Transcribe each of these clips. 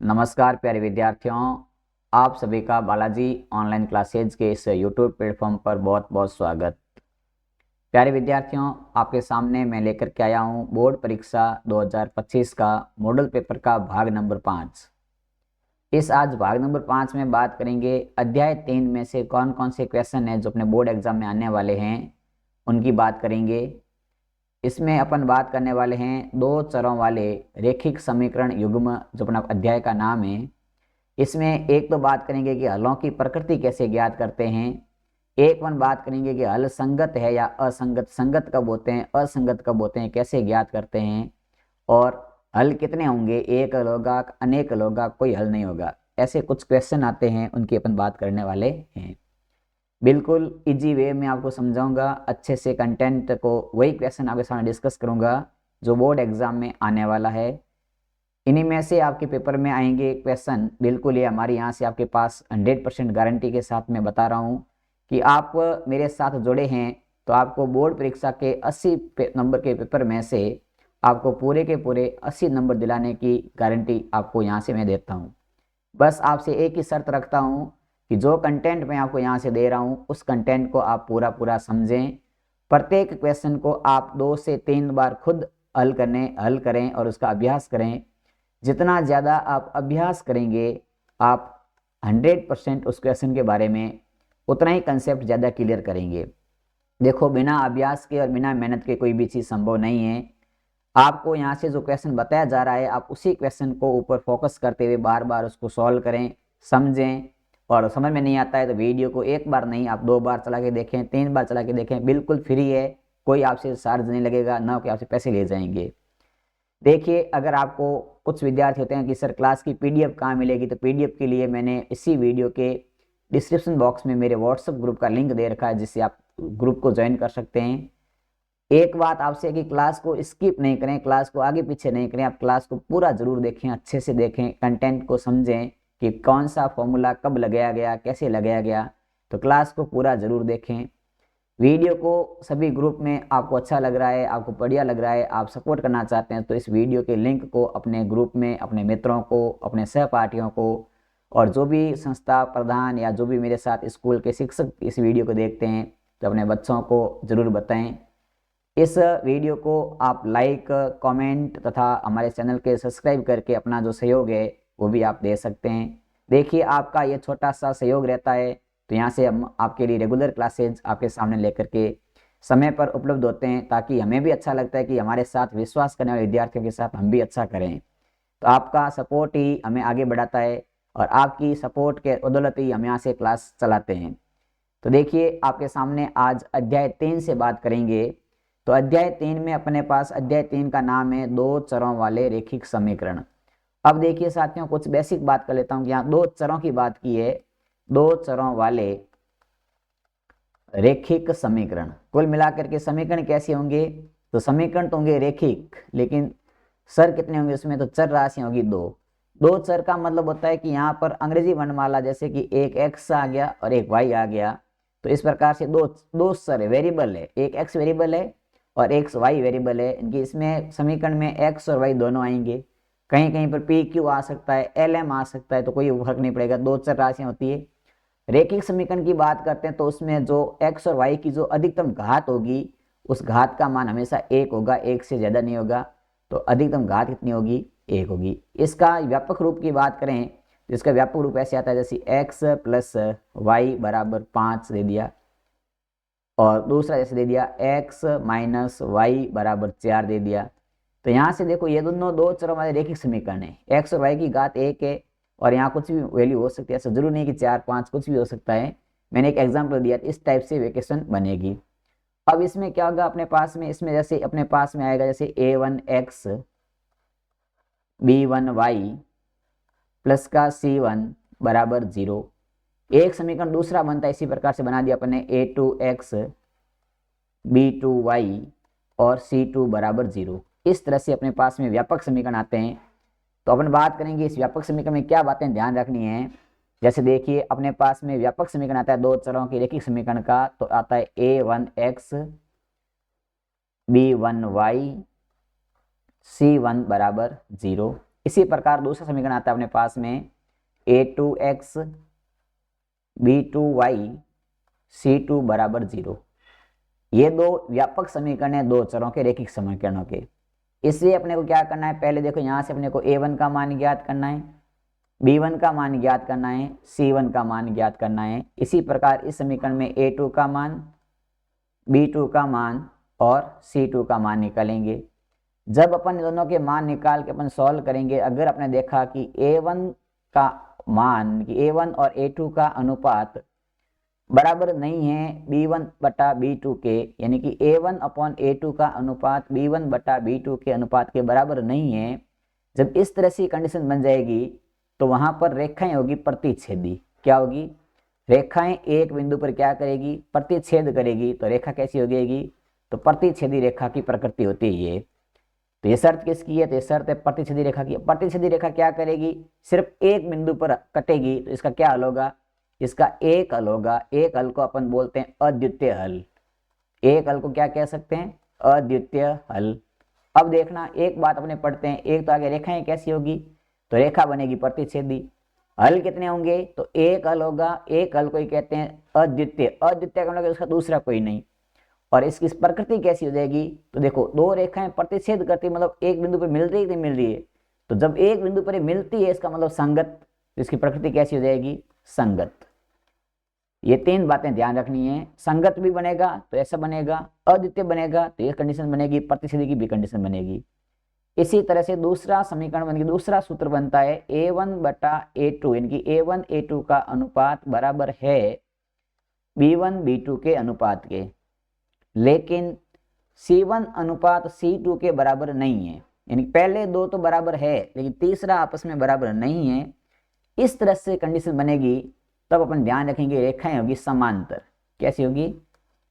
नमस्कार प्यारे विद्यार्थियों, आप सभी का बालाजी ऑनलाइन क्लासेज के इस यूट्यूब प्लेटफॉर्म पर बहुत बहुत स्वागत। प्यारे विद्यार्थियों, आपके सामने मैं लेकर के आया हूं बोर्ड परीक्षा 2025 का मॉडल पेपर का भाग नंबर 5। इस आज भाग नंबर 5 में बात करेंगे अध्याय 3 में से कौन कौन से क्वेश्चन हैं जो अपने बोर्ड एग्जाम में आने वाले हैं, उनकी बात करेंगे। इसमें अपन बात करने वाले हैं दो चरों वाले रेखिक समीकरण युग्म, जो अपना अध्याय का नाम है। इसमें एक तो बात करेंगे कि हलों की प्रकृति कैसे ज्ञात करते हैं, एक वन बात करेंगे कि हल संगत है या असंगत, संगत कब होते हैं, असंगत कब होते हैं, कैसे ज्ञात करते हैं, और हल कितने होंगे, एक हल होगा, अनेक हल होगा, कोई हल नहीं होगा। ऐसे कुछ क्वेश्चन आते हैं, उनकी अपन बात करने वाले हैं। बिल्कुल इजी वे में आपको समझाऊंगा, अच्छे से कंटेंट को, वही क्वेश्चन आपके सामने डिस्कस करूंगा जो बोर्ड एग्जाम में आने वाला है। इन्हीं में से आपके पेपर में आएंगे क्वेश्चन। बिल्कुल ये हमारे यहाँ से आपके पास 100% गारंटी के साथ मैं बता रहा हूँ कि आप मेरे साथ जुड़े हैं तो आपको बोर्ड परीक्षा के 80 नंबर के पेपर में से आपको पूरे के पूरे 80 नंबर दिलाने की गारंटी आपको यहाँ से मैं देता हूँ। बस आपसे एक ही शर्त रखता हूँ कि जो कंटेंट मैं आपको यहाँ से दे रहा हूँ उस कंटेंट को आप पूरा पूरा समझें। प्रत्येक क्वेश्चन को आप 2 से 3 बार खुद हल करें और उसका अभ्यास करें। जितना ज़्यादा आप अभ्यास करेंगे, आप 100% उस क्वेश्चन के बारे में उतना ही कंसेप्ट ज़्यादा क्लियर करेंगे। देखो, बिना अभ्यास के और बिना मेहनत के कोई भी चीज़ संभव नहीं है। आपको यहाँ से जो क्वेश्चन बताया जा रहा है, आप उसी क्वेश्चन को ऊपर फोकस करते हुए बार बार उसको सॉल्व करें, समझें। और समझ में नहीं आता है तो वीडियो को एक बार नहीं, आप 2 बार चला के देखें, 3 बार चला के देखें। बिल्कुल फ्री है, कोई आपसे चार्ज नहीं लगेगा, ना कि आपसे पैसे ले जाएंगे। देखिए, अगर आपको कुछ विद्यार्थी होते हैं कि सर क्लास की पीडीएफ कहाँ मिलेगी, तो पीडीएफ के लिए मैंने इसी वीडियो के डिस्क्रिप्शन बॉक्स में मेरे व्हाट्सएप ग्रुप का लिंक दे रखा है, जिससे आप ग्रुप को ज्वाइन कर सकते हैं। एक बात आपसे कि क्लास को स्किप नहीं करें, क्लास को आगे पीछे नहीं करें, आप क्लास को पूरा जरूर देखें, अच्छे से देखें, कंटेंट को समझें कि कौन सा फॉर्मूला कब लगाया गया, कैसे लगाया गया। तो क्लास को पूरा जरूर देखें। वीडियो को सभी ग्रुप में आपको अच्छा लग रहा है, आपको बढ़िया लग रहा है, आप सपोर्ट करना चाहते हैं, तो इस वीडियो के लिंक को अपने ग्रुप में अपने मित्रों को, अपने सहपाठियों को, और जो भी संस्था प्रधान या जो भी मेरे साथ स्कूल के शिक्षक इस वीडियो को देखते हैं, तो अपने बच्चों को जरूर बताएं। इस वीडियो को आप लाइक, कमेंट तथा हमारे चैनल के सब्सक्राइब करके अपना जो सहयोग है वो भी आप दे सकते हैं। देखिए, आपका ये छोटा सा सहयोग रहता है तो यहाँ से हम आपके लिए रेगुलर क्लासेज आपके सामने लेकर के समय पर उपलब्ध होते हैं, ताकि हमें भी अच्छा लगता है कि हमारे साथ विश्वास करने वाले विद्यार्थियों के साथ हम भी अच्छा करें। तो आपका सपोर्ट ही हमें आगे बढ़ाता है और आपकी सपोर्ट के बदौलत ही हम यहाँ से क्लास चलाते हैं। तो देखिए, आपके सामने आज अध्याय 3 से बात करेंगे। तो अध्याय 3 में अपने पास अध्याय 3 का नाम है दो चरों वाले रेखिक समीकरण। अब देखिए साथियों, कुछ बेसिक बात कर लेता हूं कि यहाँ दो चरों की बात की है, दो चरों वाले रेखिक समीकरण। कुल मिलाकर के समीकरण कैसे होंगे, तो समीकरण तो होंगे रेखिक, लेकिन चर कितने होंगे उसमें, तो चर राशि होगी दो। दो चर का मतलब होता है कि यहाँ पर अंग्रेजी वर्णमाला, जैसे कि एक एक्स आ गया और एक वाई आ गया, तो इस प्रकार से दो दो चर वेरिएबल है, एक एक्स वेरिएबल है और एक वाई वेरिएबल है। इनकी इसमें समीकरण में एक्स और वाई दोनों आएंगे। कहीं कहीं पर पी क्यू आ सकता है, एल एम आ सकता है, तो कोई फर्क नहीं पड़ेगा, दो चर राशियां होती है। रेखिक समीकरण की बात करते हैं तो उसमें जो एक्स और वाई की जो अधिकतम घात होगी, उस घात का मान हमेशा एक होगा, एक से ज्यादा नहीं होगा। तो अधिकतम घात कितनी होगी, एक होगी। इसका व्यापक रूप की बात करें तो इसका व्यापक रूप ऐसे आता है, जैसे एक्स प्लस वाई बराबर 5 दे दिया, और दूसरा जैसे दे दिया एक्स माइनस वाई बराबर 4 दे दिया। तो यहाँ से देखो, ये दोनों दो चरों वाले रेखिक समीकरण है, एक्स और वाई की घात एक है, और यहाँ कुछ भी वैल्यू हो सकती है, ऐसा जरूर नहीं कि 4 5, कुछ भी हो सकता है। मैंने एक एग्जांपल दिया, इस टाइप से वेकेशन बनेगी। अब इसमें क्या होगा अपने पास में, इसमें जैसे अपने पास में आएगा जैसे a1x b1y प्लस का c1 बराबर 0। एक समीकरण दूसरा बनता है, इसी प्रकार से बना दिया अपने a2x b2y और c2 बराबर 0। इस तरह से अपने पास में व्यापक समीकरण आते हैं। तो अपन बात करेंगे इस व्यापक समीकरण में क्या बातें ध्यान रखनी है। जैसे देखिए, अपने पास में व्यापक समीकरण आता है दो चरों के रेखिक समीकरण का, तो आता है a1x b1y c1 बराबर 0। इसी प्रकार दूसरा समीकरण आता है अपने पास में a2x b2y c2 बराबर 0। ये दो व्यापक समीकरण है दो चरों के रैखिक समीकरणों के। इसलिए अपने को क्या करना है, पहले देखो यहाँ से अपने को a1 का मान ज्ञात करना है, b1 का मान ज्ञात करना है, c1 का मान ज्ञात करना है। इसी प्रकार इस समीकरण में a2 का मान, b2 का मान और c2 का मान निकालेंगे। जब अपन दोनों के मान निकाल के अपन सॉल्व करेंगे, अगर अपने देखा कि a1 का मान कि a1 और a2 का अनुपात बराबर नहीं है b1 बटा b2 के, यानी कि a1 अपॉन a2 का अनुपात b1 बटा b2 के अनुपात के बराबर नहीं है, जब इस तरह से कंडीशन बन जाएगी तो वहां पर रेखाएं होगी प्रतिच्छेदी। क्या होगी, रेखाएं एक बिंदु पर क्या करेगी, प्रतिच्छेद करेगी। तो रेखा कैसी हो जाएगी, तो प्रतिच्छेदी रेखा की प्रकृति होती है ये। तो ये शर्त किसकी है, तो ये शर्त है प्रतिच्छेदी रेखा की। प्रतिच्छेदी रेखा क्या करेगी, सिर्फ एक बिंदु पर कटेगी। तो इसका क्या हल होगा, इसका एक हल होगा। एक हल को अपन बोलते हैं अद्वितीय हल। एक हल को क्या कह सकते हैं, अद्वितीय हल। अब देखना एक बात अपने पढ़ते हैं, एक तो आगे रेखाएं कैसी होगी, तो रेखा बनेगी प्रतिच्छेदी। हल कितने होंगे, तो एक हल होगा। एक हल को ही कहते हैं अद्वितीय। अद्वितीय का मतलब उसका दूसरा कोई नहीं। और इसकी प्रकृति कैसी हो जाएगी, तो देखो दो रेखाएं प्रतिच्छेद करती, मतलब एक बिंदु पर मिल रही है, नहीं मिल रही है। तो जब एक बिंदु पर मिलती है इसका मतलब संगत। इसकी प्रकृति कैसी हो जाएगी, संगत। ये तीन बातें ध्यान रखनी है। संगत भी बनेगा तो ऐसा बनेगा, अद्वितीय बनेगा तो ये कंडीशन बनेगी, प्रतिच्छेदी की भी कंडीशन बनेगी। इसी तरह से दूसरा समीकरण बन गया, दूसरा सूत्र बनता है a1 बटा a2, यानी कि a1 a2 का अनुपात बराबर है b1 b2 के अनुपात के, लेकिन c1 अनुपात c2 के बराबर नहीं है। यानी पहले दो तो बराबर है लेकिन तीसरा आपस में बराबर नहीं है। इस तरह से कंडीशन बनेगी तब अपन ध्यान रखेंगे रेखाएं होगी समांतर। कैसी होगी,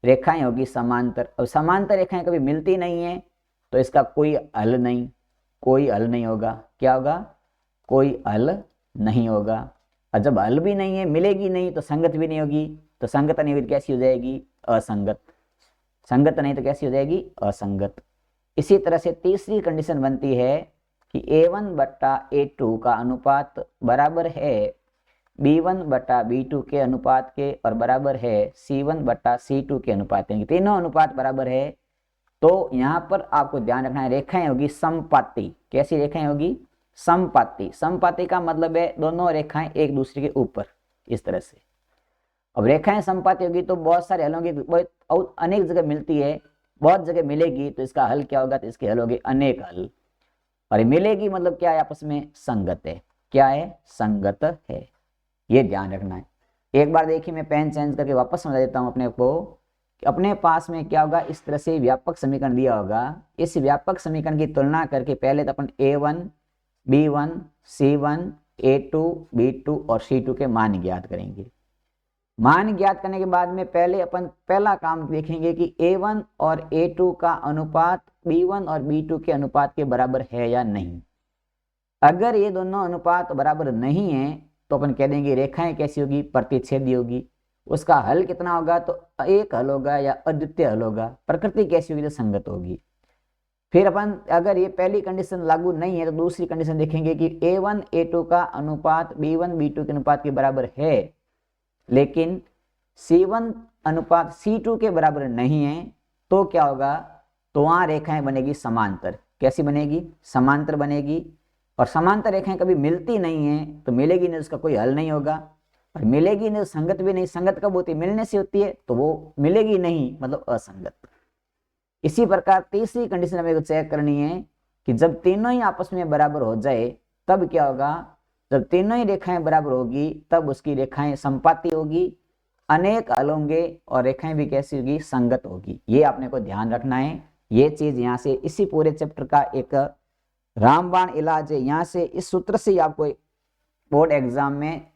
रेखाएं होगी समांतर। और समांतर रेखाएं कभी मिलती नहीं है तो इसका कोई हल नहीं, कोई हल नहीं होगा। क्या होगा, कोई हल नहीं होगा। और जब हल भी नहीं है, मिलेगी नहीं, तो संगत भी नहीं होगी। तो संगत नहीं होगी कैसी हो जाएगी, असंगत। संगत नहीं तो कैसी हो जाएगी, असंगत। इसी तरह से तीसरी कंडीशन बनती है कि a1 बटा a2 का अनुपात बराबर है b1 बटा b2 के अनुपात के और बराबर है c1 बटा c2 के अनुपात के। तीनों अनुपात बराबर है। तो यहाँ पर आपको ध्यान रखना है रेखाएं होगी समपाती। कैसी रेखाएं होगी, समपाती। समपाती का मतलब है दोनों रेखाएं एक दूसरे के ऊपर, इस तरह से। अब रेखाएं समपाती होगी तो बहुत सारे हल होंगे, बहुत अनेक जगह मिलती है, बहुत जगह मिलेगी, तो इसका हल क्या होगा, तो इसके हल होंगे अनेक हल। और मिलेगी मतलब क्या है, आपस में संगत है। क्या है, संगत है। ये ध्यान रखना है। एक बार देखिए मैं पेन चेंज करके वापस समझा देता हूं अपने को। अपने पास में क्या होगा, इस तरह से व्यापक समीकरण दिया होगा। इस व्यापक समीकरण की तुलना करके पहले तो अपन a1 b1 c1 a2 b2 और c2 के मान ज्ञात करेंगे। मान ज्ञात करने के बाद में पहले अपन पहला काम देखेंगे कि a1 और a2 का अनुपात b1 और b2 के अनुपात के बराबर है या नहीं। अगर ये दोनों अनुपात बराबर नहीं है तो अपन कह देंगे रेखाएं कैसी होगी, प्रतिच्छेदी होगी। उसका हल कितना होगा, तो एक हल होगा या अद्वितीय हल होगा। प्रकृति कैसी होगी, तो संगत होगी। फिर अपन अगर ये पहली कंडीशन लागू नहीं है तो दूसरी कंडीशन देखेंगे कि a1 a2 का अनुपात b1 b2 के अनुपात के बराबर है, लेकिन c1 अनुपात c2 के बराबर नहीं है। तो क्या होगा, तो वहां रेखाएं बनेगी समांतर। कैसी बनेगी, समांतर बनेगी। और समांतर रेखाएं कभी मिलती नहीं है तो मिलेगी नहीं, उसका कोई हल नहीं होगा। और मिलेगी नहीं तो संगत भी नहीं। संगत कब होती है, मिलने से होती है, तो वो मिलेगी नहीं मतलब असंगत। इसी प्रकार तीसरी कंडीशन हमें चेक करनी है कि जब तीनों ही आपस में बराबर हो जाए तब क्या होगा, जब तीनों ही रेखाएं बराबर होगी तब उसकी रेखाएं समपाती होगी, अनेक हल होंगे और रेखाएं भी कैसी होगी, संगत होगी। ये आपने को ध्यान रखना है। ये चीज यहाँ से इसी पूरे चैप्टर का एक रामबाण इलाज है। यहाँ से इस सूत्र से ही आपको बोर्ड एग्जाम में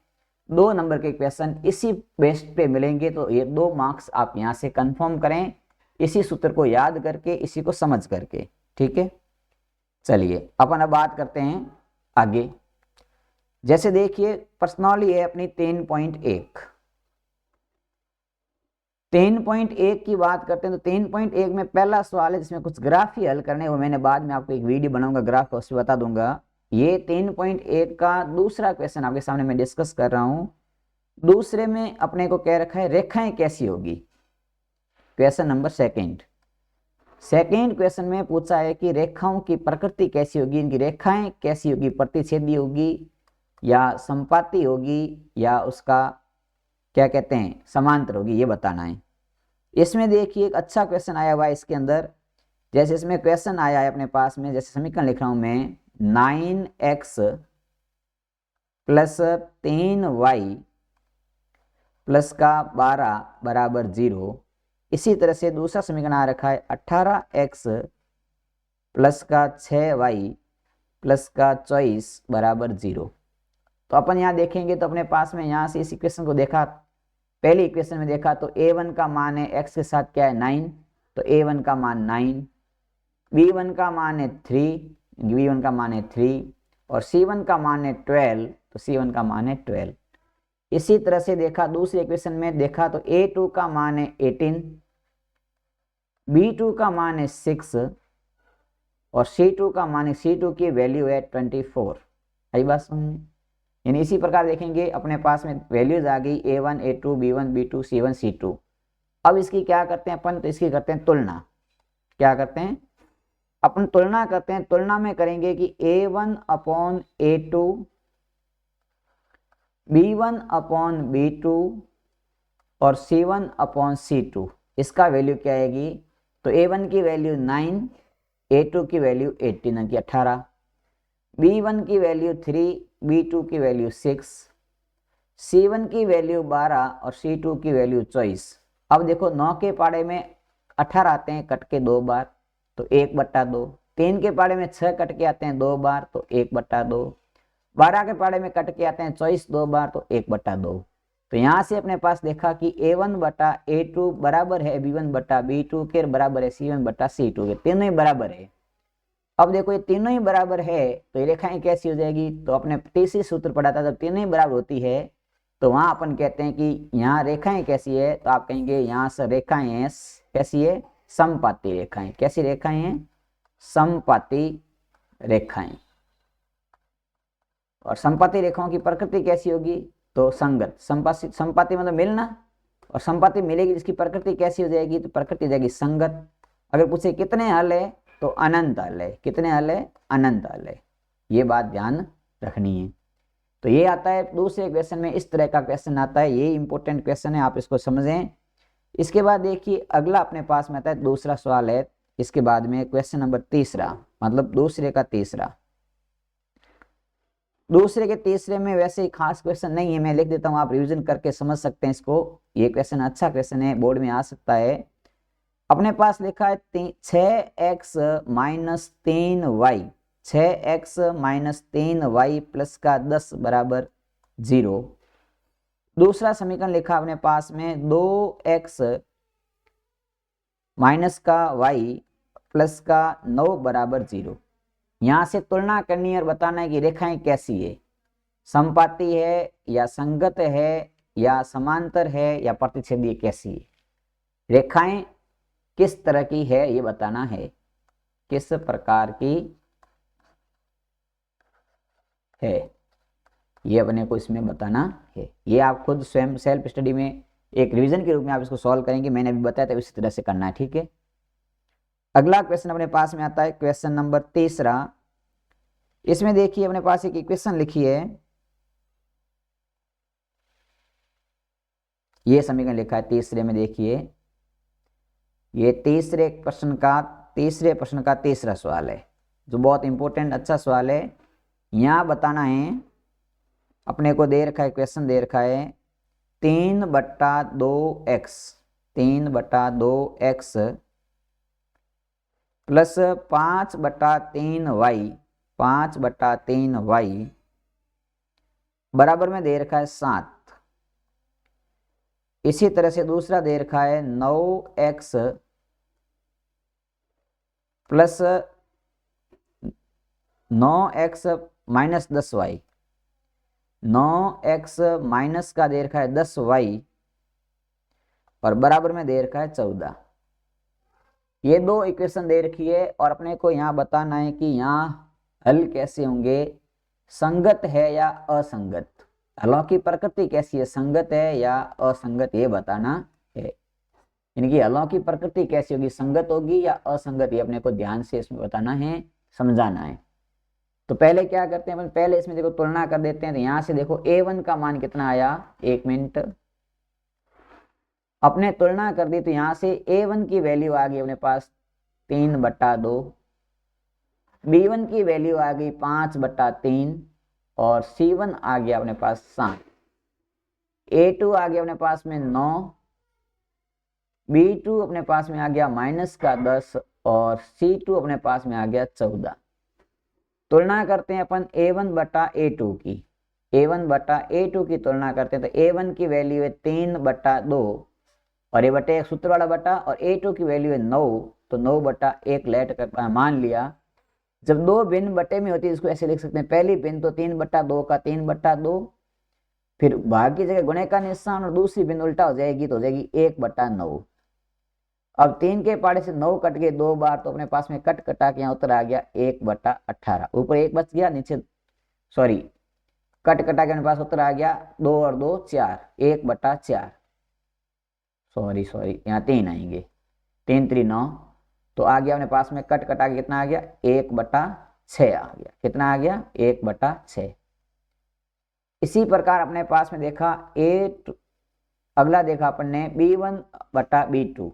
2 नंबर के क्वेश्चन इसी बेस पे मिलेंगे। तो ये 2 मार्क्स आप यहाँ से कंफर्म करें, इसी सूत्र को याद करके, इसी को समझ करके। ठीक है, चलिए अपन अब बात करते हैं आगे। जैसे देखिए प्रश्नावली है अपनी 3.1। 3.1 की बात करते हैं तो 3.1 में पहला सवाल है जिसमें कुछ ग्राफ ही हल करने, वो मैंने बाद में आपको एक वीडियो बनाऊंगा ग्राफ का, उससे बता दूंगा। ये 3.8 का दूसरा क्वेश्चन आपके सामने मैं डिस्कस कर रहा हूं। दूसरे में अपने को कह रखा है रेखाएं कैसी होगी, क्वेश्चन नंबर सेकेंड क्वेश्चन में पूछा है कि रेखाओं की प्रकृति कैसी होगी, इनकी रेखाएं कैसी होगी, प्रतिच्छेदी होगी या संपाती होगी या उसका क्या कहते हैं समांतर होगी, ये बताना है। इसमें देखिए एक अच्छा क्वेश्चन आया हुआ है इसके अंदर। जैसे इसमें क्वेश्चन आया है अपने पास में, जैसे समीकरण लिख रहा हूं मैं 9x प्लस 3y प्लस का 12 बराबर 0। इसी तरह से दूसरा समीकरण आ रखा है 18x प्लस का 6y प्लस का 24 बराबर 0। तो अपन यहाँ देखेंगे तो अपने पास में यहाँ से इस इक्वेशन को देखा, पहले इक्वेशन में देखा तो a1 का मान है x के साथ क्या है 9, तो a1 का मान 9, b1 का मान है 3 और c1 का मान है 12, तो c1 का मान है 12। इसी तरह से देखा दूसरे इक्वेशन में देखा तो a2 का मान है 18, b2 का मान है 6 और c2 का मान है, c2 की वैल्यू है 24। आई बात समझ? यानी इसी प्रकार देखेंगे अपने पास में वैल्यूज आ गई a1 a2 b1 b2 c1 c2। अब इसकी क्या करते हैं अपन, तो इसकी करते हैं तुलना। क्या करते हैं अपन, तुलना करते हैं। तुलना में करेंगे कि a1 upon a2 b1 upon b2 और c1 अपॉन c2, इसका वैल्यू क्या आएगी, तो a1 की वैल्यू 9, a2 की वैल्यू 18 की 18, b1 की वैल्यू 3, b2 की वैल्यू 6, c1 की वैल्यू 12 और c2 की वैल्यू 24। अब देखो 9 के पाड़े में 18 आते हैं कट के 2 बार, तो 1/2। 3 के पाड़े में 6 कट के आते हैं 2 बार, तो 1/2। 12 के पाड़े में कट के आते हैं 24 2 बार, तो 1/2। तो यहाँ से अपने पास देखा कि a1 बटा a2 बराबर है b1 बटा b2 के बराबर है c1 बटा c2 के, तीनों ही बराबर है। अब देखो ये तीनों ही बराबर है तो ये रेखाएं कैसी हो जाएगी, तो अपने तीसरी सूत्र पढ़ा था, जब तीनों ही बराबर होती है तो वहां अपन कहते हैं कि यहाँ रेखाएं कैसी है, तो आप कहेंगे यहाँ से रेखाएं हैं कैसी है, समपाती रेखाएं। कैसी रेखाएं हैं, समपाती रेखाएं। और समपाती रेखाओं की प्रकृति कैसी होगी, तो संगत। संपाती मतलब मिलना, और संपाती मिलेगी जिसकी प्रकृति कैसी हो जाएगी, तो प्रकृति हो जाएगी संगत। अगर पूछे कितने हल है, तो अनंत हल है। कितने हल है, अनंत हल है। ये बात ध्यान रखनी है। तो ये आता है दूसरे क्वेश्चन में, इस तरह का क्वेश्चन आता है, ये इंपॉर्टेंट क्वेश्चन है, आप इसको समझें। इसके बाद देखिए अगला अपने पास में आता है दूसरा सवाल है, इसके बाद में क्वेश्चन नंबर तीसरा, मतलब दूसरे का तीसरा। दूसरे के तीसरे में वैसे ही खास क्वेश्चन नहीं है, मैं लिख देता हूं, आप रिवीजन करके समझ सकते हैं इसको। ये क्वेश्चन अच्छा क्वेश्चन है, बोर्ड में आ सकता है। अपने पास लिखा है 6x minus 3y, 6x minus 3y plus का 10 बराबर 0। दूसरा समीकरण लिखा अपने पास में 2x माइनस का y प्लस का 9 बराबर 0। यहां से तुलना करनी है और बताना है कि रेखाएं कैसी है, समपाती है या संगत है या समांतर है या प्रतिच्छेदी, कैसी है, रेखाएं किस तरह की है ये बताना है, किस प्रकार की है ये अपने को इसमें बताना है। ये आप खुद स्वयं सेल्फ स्टडी में एक रिवीजन के रूप में आप इसको सॉल्व करेंगे, मैंने अभी बताया था इसी तरह से करना है, ठीक है। अगला क्वेश्चन अपने पास में आता है क्वेश्चन नंबर तीसरा। इसमें देखिए अपने पास एक इक्वेशन लिखी है, ये समीकरण लिखा है तीसरे में। देखिए ये तीसरे प्रश्न का तीसरा सवाल है, जो बहुत इंपॉर्टेंट अच्छा सवाल है। यहाँ बताना है, अपने को दे रखा है, क्वेश्चन दे रखा है 3/2x, 3/2x plus 5/3y, 5/3y बराबर में दे रखा है 7। इसी तरह से दूसरा दे रखा है 9x plus 9x minus 10y, 9x minus का दे रखा है 10y और बराबर में दे रखा है 14। ये दो इक्वेशन दे रखी है और अपने को यहाँ बताना है कि यहाँ हल कैसे होंगे, संगत है या असंगत। हलों की प्रकृति कैसी है, संगत है या असंगत, ये बताना है। यानी कि हलों की प्रकृति कैसी होगी, संगत होगी या असंगत, ये अपने को ध्यान से इसमें बताना है, समझाना है। तो पहले क्या करते हैं अपन, पहले इसमें देखो तुलना कर देते हैं। तो यहां से देखो A1 का मान कितना आया, 1 मिनट, अपने तुलना कर दी। तो यहां से A1 की वैल्यू आ गई अपने पास 3/2, B1 की वैल्यू आ गई 5/3 और C1 आ गया अपने पास 7, A2 आ गया अपने पास में 9, B2 अपने पास में आ गया -10 और C2 अपने पास में आ गया 14। तुलना करते हैं अपन A1/A2 की, A1/A2 की तुलना करते हैं। तो A1 की वैल्यू है 3/2 और ये बटे एक सूत्र वाला बटा, और A2 की वैल्यू है 9, तो 9/1 लेट कर मान लिया। जब दो भिन्न बटे में होती है इसको ऐसे लिख सकते हैं, पहली भिन्न तो 3/2 का 3/2, फिर भाग की जगह गुणे का निशान, और दूसरी भिन्न उल्टा हो जाएगी तो हो जाएगी 1/9। अब 3 के पाड़े से 9 कट गए 2 बार, तो अपने पास में कट कटा के यहाँ उत्तर आ गया 1/18। ऊपर 1 बच गया, नीचे सॉरी कट कटा के अपने पास उत्तर आ गया 2 और 2 4, 1/4। सॉरी यहाँ 3 आएंगे, 3 3 9, तो आ गया अपने पास में कट कटा के कितना आ गया 1/6 आ गया। कितना आ गया 1/6। इसी प्रकार अपने पास में देखा अगला देखा अपन ने B1/B2,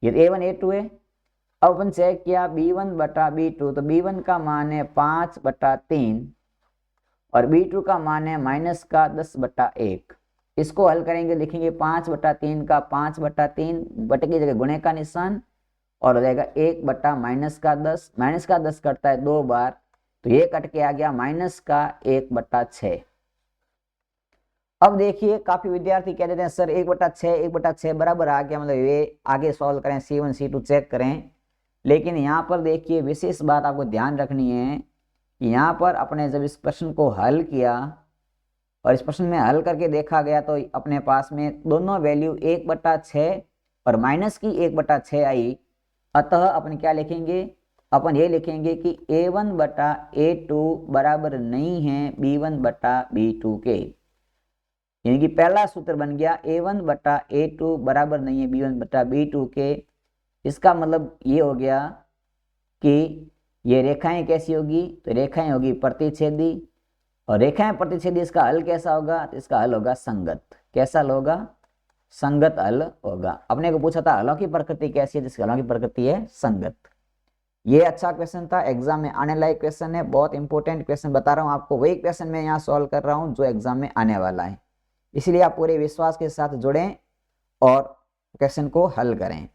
ये A1 A2 है। अब अपन चेक किया B1/B2, तो B1 का मान है 5/3 और B2 का मान है -10/1। इसको हल करेंगे, लिखेंगे 5/3 का 5/3 बटे की जगह गुणे का निशान, और हो जाएगा 1/-10, -10 कटता है 2 बार, तो ये कट के आ गया -1/6। अब देखिए काफी विद्यार्थी कह देते हैं सर 1/6 बराबर आ गया, मतलब ये आगे सॉल्व करें, C1 C2 चेक करें। लेकिन यहाँ पर देखिए विशेष बात आपको ध्यान रखनी है कि यहाँ पर अपने जब इस प्रश्न को हल किया और इस प्रश्न में हल करके देखा गया, तो अपने पास में दोनों वैल्यू 1/6 और माइनस की 1/6 आई। अतः अपन क्या लिखेंगे, अपन ये लिखेंगे कि A1/A2 बराबर नहीं है B1/B2 के। यानी कि पहला सूत्र बन गया A1/A2 बराबर नहीं है B1/B2 के। इसका मतलब ये हो गया कि ये रेखाएं कैसी होगी, तो रेखाएं होगी प्रतिच्छेदी, और रेखाएं प्रतिच्छेदी, इसका हल कैसा होगा, तो इसका हल होगा संगत। कैसा हल होगा, संगत हल होगा। अपने को पूछा था हलों की प्रकृति कैसी है, जिसकी हलों की प्रकृति है संगत। ये अच्छा क्वेश्चन था, एग्जाम में आने लायक क्वेश्चन है, बहुत इंपॉर्टेंट क्वेश्चन बता रहा हूँ आपको, वही क्वेश्चन मैं यहाँ सॉल्व कर रहा हूँ जो एग्जाम में आने वाला है। इसलिए आप पूरे विश्वास के साथ जुड़ें और क्वेश्चन को हल करें।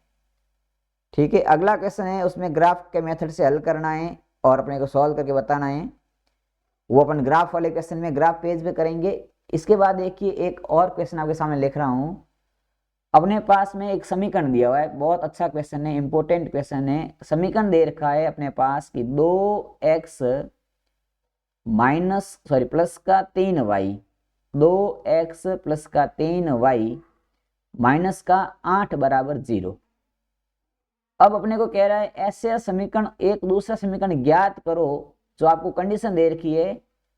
ठीक है, अगला क्वेश्चन है, उसमें ग्राफ के मेथड से हल करना है और अपने को सॉल्व करके बताना है। वो अपन ग्राफ वाले क्वेश्चन में ग्राफ पेज पे करेंगे। इसके बाद देखिए एक और क्वेश्चन आपके सामने लिख रहा हूं। अपने पास में एक समीकरण दिया हुआ है, बहुत अच्छा क्वेश्चन है, इंपॉर्टेंट क्वेश्चन है। समीकरण दे रखा है अपने पास कि 2x प्लस का 3y, 2x प्लस का 3y माइनस का 8 बराबर 0। अब अपने को कह रहा है ऐसे समीकरण, एक दूसरा समीकरण ज्ञात करो जो आपको कंडीशन दे रखी है।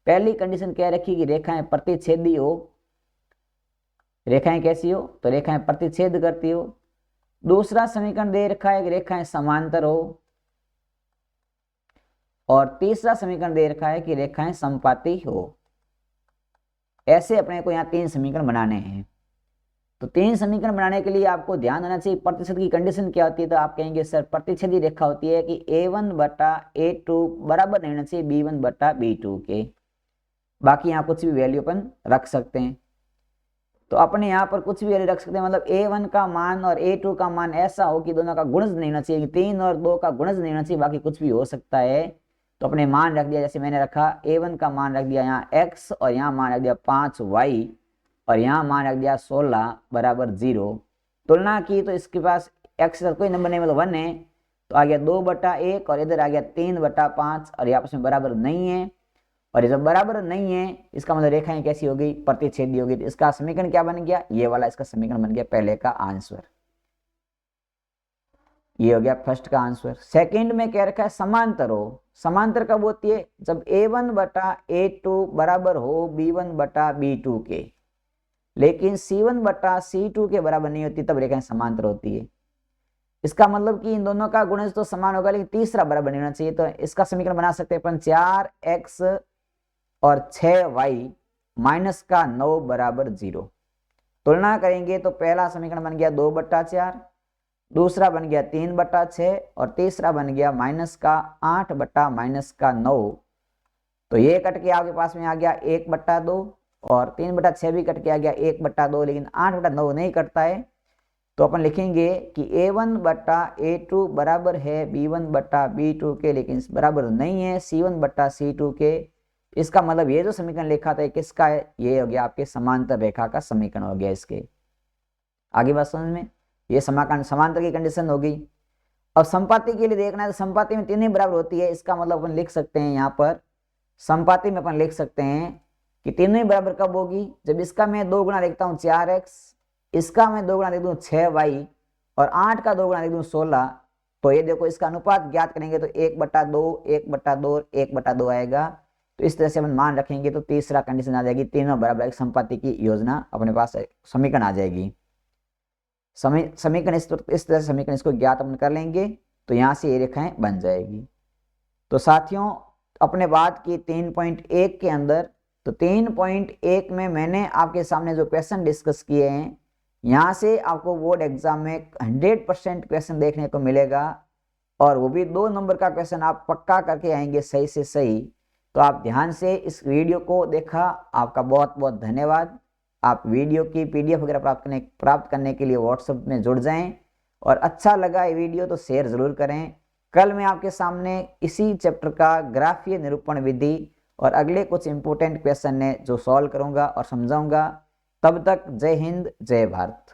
पहली कंडीशन कह रखी कि रेखाएं प्रतिच्छेदी हो। रेखाएं कैसी हो, तो रेखाएं प्रतिच्छेद करती हो। दूसरा समीकरण दे रखा है कि रेखाएं समांतर हो, और तीसरा समीकरण दे रखा है कि रेखाएं समपाती हो। ऐसे अपने को यहाँ 3 समीकरण बनाने हैं। तो 3 समीकरण बनाने के लिए आपको ध्यान देना चाहिए प्रतिच्छेद की कंडीशन क्या होती है। तो आप कहेंगे सर प्रतिच्छेदी रेखा होती है कि A1/A2 बराबर नहीं होना चाहिए B1/B2 के। बाकी यहाँ कुछ भी वैल्यू अपन रख सकते हैं। तो अपने यहाँ पर कुछ भी वैल्यू रख सकते हैं, मतलब A1 का मान और A2 का मान ऐसा हो कि दोनों का गुणज नहीं होना चाहिए, 3 और 2 का गुणज नहीं होना चाहिए, बाकी कुछ भी हो सकता है। तो अपने मान रख दिया, जैसे मैंने रखा A1 का मान रख दिया यहाँ x, और यहाँ मान रख दिया 5y, और यहाँ मान रख दिया 16 बराबर 0। तुलना की तो इसके पास x का कोई नंबर नहीं, मतलब 1 है, तो आ गया 2/1, और इधर आ गया 3/5, और ये आपस में बराबर नहीं है। और ये जब बराबर नहीं है इसका मतलब रेखाएं कैसी हो गई, प्रतिच्छेदी हो गई। तो इसका समीकरण क्या बन गया, ये वाला इसका समीकरण बन गया पहले का आंसर। ये हो गया फर्स्ट का आंसर। सेकंड में कह रखा है समांतर हो। समांतर कब होती है? जब A1 बटा A2 बराबर हो B1 बटा B2 के, लेकिन C1 बटा C2 के बराबर नहीं होती, तब रेखाएं समांतर होती है। इसका मतलब कि इन दोनों का गुणज तो समान होगा, लेकिन तीसरा बराबर नहीं होना चाहिए। तो इसका समीकरण बना सकते हैं अपन 4x और 6y माइनस का 9 बराबर 0। तुलना करेंगे तो पहला समीकरण बन गया 2/4, दूसरा बन गया 3/6 और तीसरा बन गया माइनस का 8 बटा माइनस का 9। तो ये कट के आपके पास में आ गया 1/2 और 3/6 भी कट के आ गया 1/2, लेकिन 8/9 नहीं कटता है। तो अपन लिखेंगे कि A1 बटा A2 बराबर है B1 बटा B2 के, लेकिन बराबर नहीं है C1 बटा C2 के। इसका मतलब ये जो समीकरण लिखा था किसका है? ये हो गया आपके समांतर रेखा का समीकरण हो गया। इसके आगे बात समझ में, ये समांतर की कंडीशन हो गई। अब संपाति के लिए देखना है तो संपाति में तीनों बराबर होती है। इसका मतलब अपन लिख सकते हैं यहाँ पर संपाति में अपन लिख सकते हैं कि तीनों ही बराबर कब होगी? जब इसका मैं 2 गुना लिखता हूँ 4x, इसका मैं 2 गुना लिख दूँ 6y और 8 का 2 गुना लिख दूँ 16। तो ये देखो इसका अनुपात ज्ञात करेंगे तो 1/2 1/2 1/2 आएगा। तो इस तरह से अपन मान रखेंगे तो तीसरा कंडीशन आ जाएगी, तीनों बराबर एक संपाति की योजना अपने पास समीकरण आ जाएगी। समीकरण इस तरह से समीकरण इसको ज्ञात अपन कर लेंगे तो यहाँ से ये रेखाएं बन जाएगी। तो साथियों अपने बात की 3.1 के अंदर, तो 3.1 में मैंने आपके सामने जो क्वेश्चन डिस्कस किए हैं, यहाँ से आपको बोर्ड एग्जाम में 100% क्वेश्चन देखने को मिलेगा और वो भी 2 नंबर का क्वेश्चन आप पक्का करके आएंगे सही से सही। तो आप ध्यान से इस वीडियो को देखा, आपका बहुत बहुत धन्यवाद। आप वीडियो की PDF वगैरह प्राप्त करने के लिए व्हाट्सएप में जुड़ जाएं और अच्छा लगा ये वीडियो तो शेयर जरूर करें। कल मैं आपके सामने इसी चैप्टर का ग्राफीय निरूपण विधि और अगले कुछ इंपॉर्टेंट क्वेश्चन है जो सॉल्व करूंगा और समझाऊंगा। तब तक जय हिंद जय भारत।